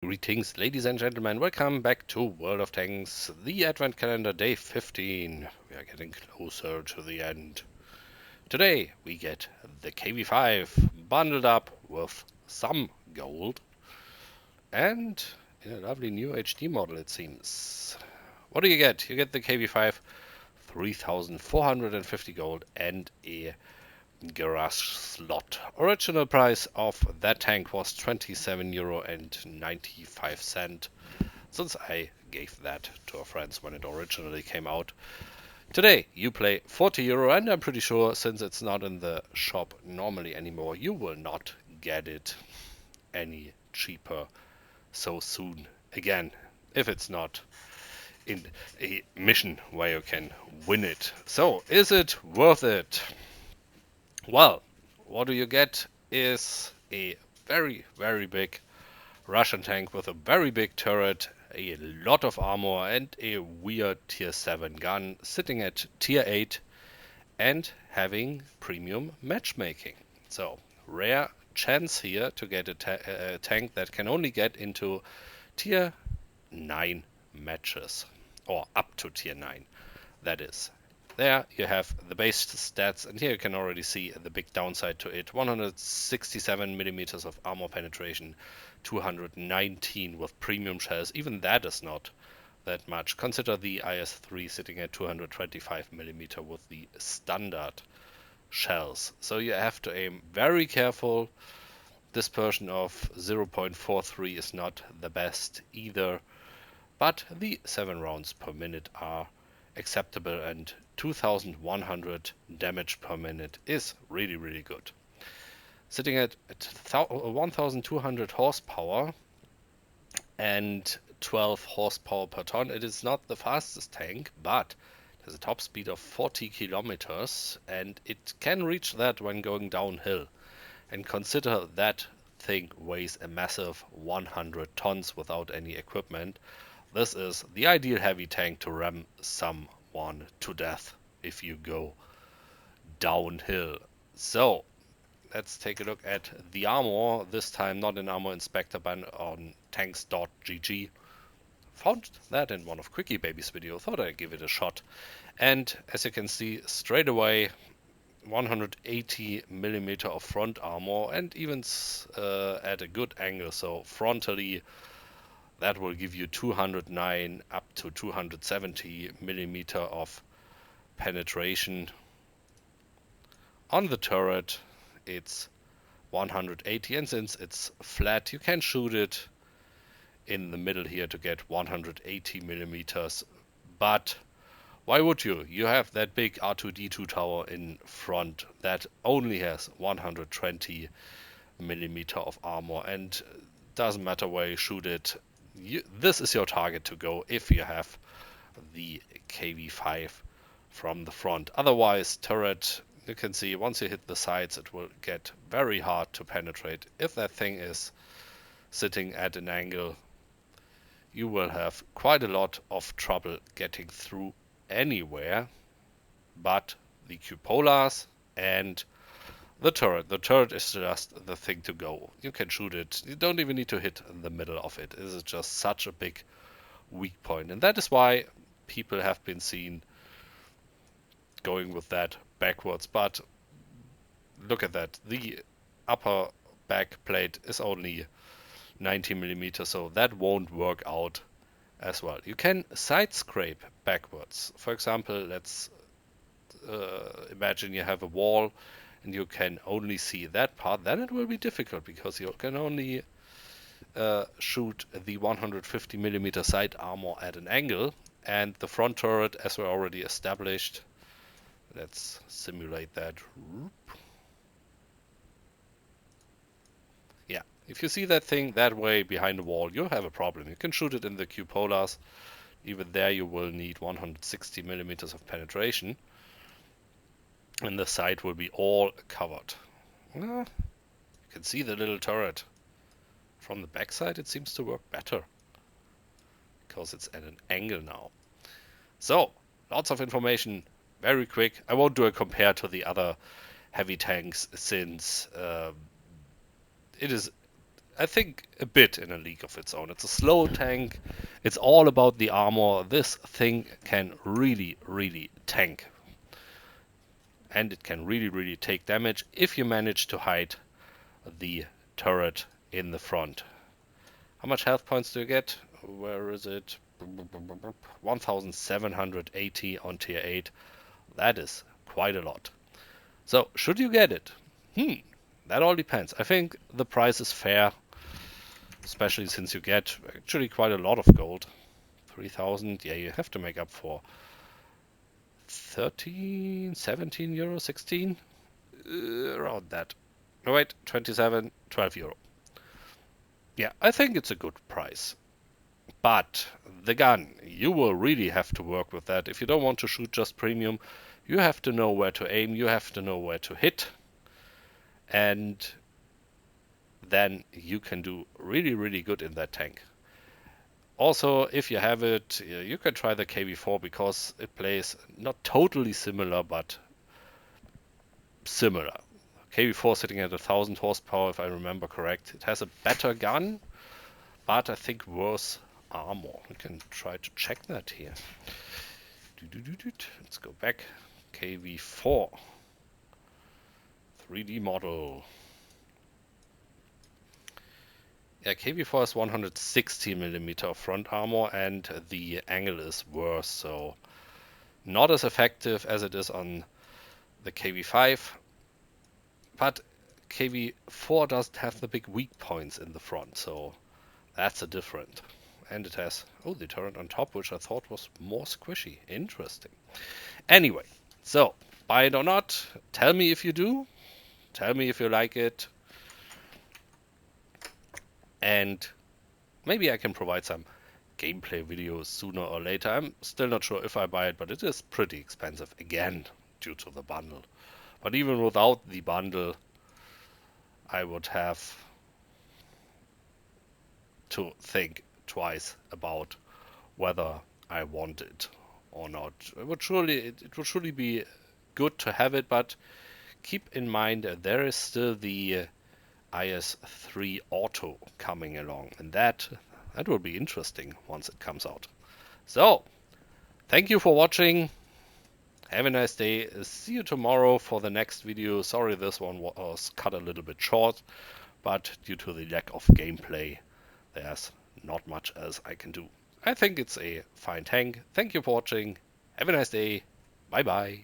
Greetings, ladies and gentlemen. Welcome back to World of Tanks, the Advent Calendar Day 15. We are getting closer to the end. Today we get the KV5 bundled up with some gold and in a lovely new HD model, it seems. What do you get? You get the KV5, 3,450 gold and a garage slot. Original price of that tank was €27.95 since I gave that to our friends when it originally came out. Today you pay €40 and I'm pretty sure since it's not in the shop normally anymore, you will not get it any cheaper so soon again, if it's not in a mission where you can win it. So is it worth it? Well, what do you get is a very, very big Russian tank with a very big turret, a lot of armor, and a weird tier 7 gun sitting at tier 8 and having premium matchmaking. So, rare chance here to get a tank that can only get into tier 9 matches, or up to tier 9, that is. There you have the base stats, and here you can already see the big downside to it. 167 millimeters of armor penetration, 219 with premium shells. Even that is not that much. Consider the IS-3 sitting at 225 millimeter with the standard shells. So you have to aim very careful. Dispersion of 0.43 is not the best either, but the 7 rounds per minute are acceptable, and 2100 damage per minute is really, really good. Sitting at 1200 horsepower and 12 horsepower per ton, it is not the fastest tank, but it has a top speed of 40 kilometers and it can reach that when going downhill. And consider that thing weighs a massive 100 tons without any equipment. This is the ideal heavy tank to ram someone to death if you go downhill. So, let's take a look at the armor. This time not in Armor Inspector but on tanks.gg. Found that in one of Quickie Baby's video, thought I'd give it a shot. And as you can see straight away, 180 millimeter of front armor and even at a good angle, so frontally that will give you 209 up to 270 millimeter of penetration. On the turret it's 180, and since it's flat you can shoot it in the middle here to get 180 millimeters. But why would you? You have that big R2D2 tower in front that only has 120 millimeter of armor, and doesn't matter where you shoot it. This is your target to go if you have the KV5 from the front. Otherwise, turret, you can see once you hit the sides it will get very hard to penetrate. If that thing is sitting at an angle, you will have quite a lot of trouble getting through anywhere but the cupolars and the turret is just the thing to go. You can shoot it. You don't even need to hit the middle of it. It is just such a big weak point. And that is why people have been seen going with that backwards. But look at that. The upper back plate is only 90 millimeters, so that won't work out as well. You can side scrape backwards. For example, let's imagine you have a wall and you can only see that part. Then it will be difficult because you can only shoot the 150 millimeter side armor at an angle, and the front turret, as we already established, let's simulate that. Yeah, if you see that thing that way behind the wall, you have a problem. You can shoot it in the cupolars. Even there you will need 160 millimeters of penetration, and the side will be all covered. You can see the little turret. From the backside it seems to work better, because it's at an angle now. So, lots of information, very quick. I won't do a compare to the other heavy tanks since it is I think, a bit in a league of its own. It's a slow tank. It's all about the armor. This thing can really, really tank. And it can really, really take damage if you manage to hide the turret in the front. How much health points do you get? Where is it? 1780 on tier 8. That is quite a lot. So, should you get it? That all depends. I think the price is fair, especially since you get actually quite a lot of gold. 3000, yeah, you have to make up for 13, 17 euro, 16? Around that. Oh wait, 27, 12 euro. Yeah, I think it's a good price. But the gun, you will really have to work with that. If you don't want to shoot just premium, you have to know where to aim, you have to know where to hit. And then you can do really, really good in that tank. Also, if you have it, you can try the KV4 because it plays not totally similar, but similar. KV4 sitting at 1000 horsepower, if I remember correct. It has a better gun, but I think worse armor. We can try to check that here. Let's go back. KV4 3D model. Yeah, KV4 is 160 millimeter of front armor, and the angle is worse, so not as effective as it is on the KV5. But KV4 doesn't have the big weak points in the front, so that's a different. And it has, the turret on top, which I thought was more squishy. Interesting. Anyway, so buy it or not. Tell me if you do. Tell me if you like it. And maybe I can provide some gameplay videos sooner or later. I'm still not sure if I buy it, but it is pretty expensive again due to the bundle. But even without the bundle, I would have to think twice about whether I want it or not. It would surely be good to have it, but keep in mind there is still the IS-3 Auto coming along, and that will be interesting once it comes out. So, thank you for watching. Have a nice day. See you tomorrow for the next video. Sorry this one was cut a little bit short, but due to the lack of gameplay, there's not much else I can do. I think it's a fine tank. Thank you for watching. Have a nice day. Bye bye.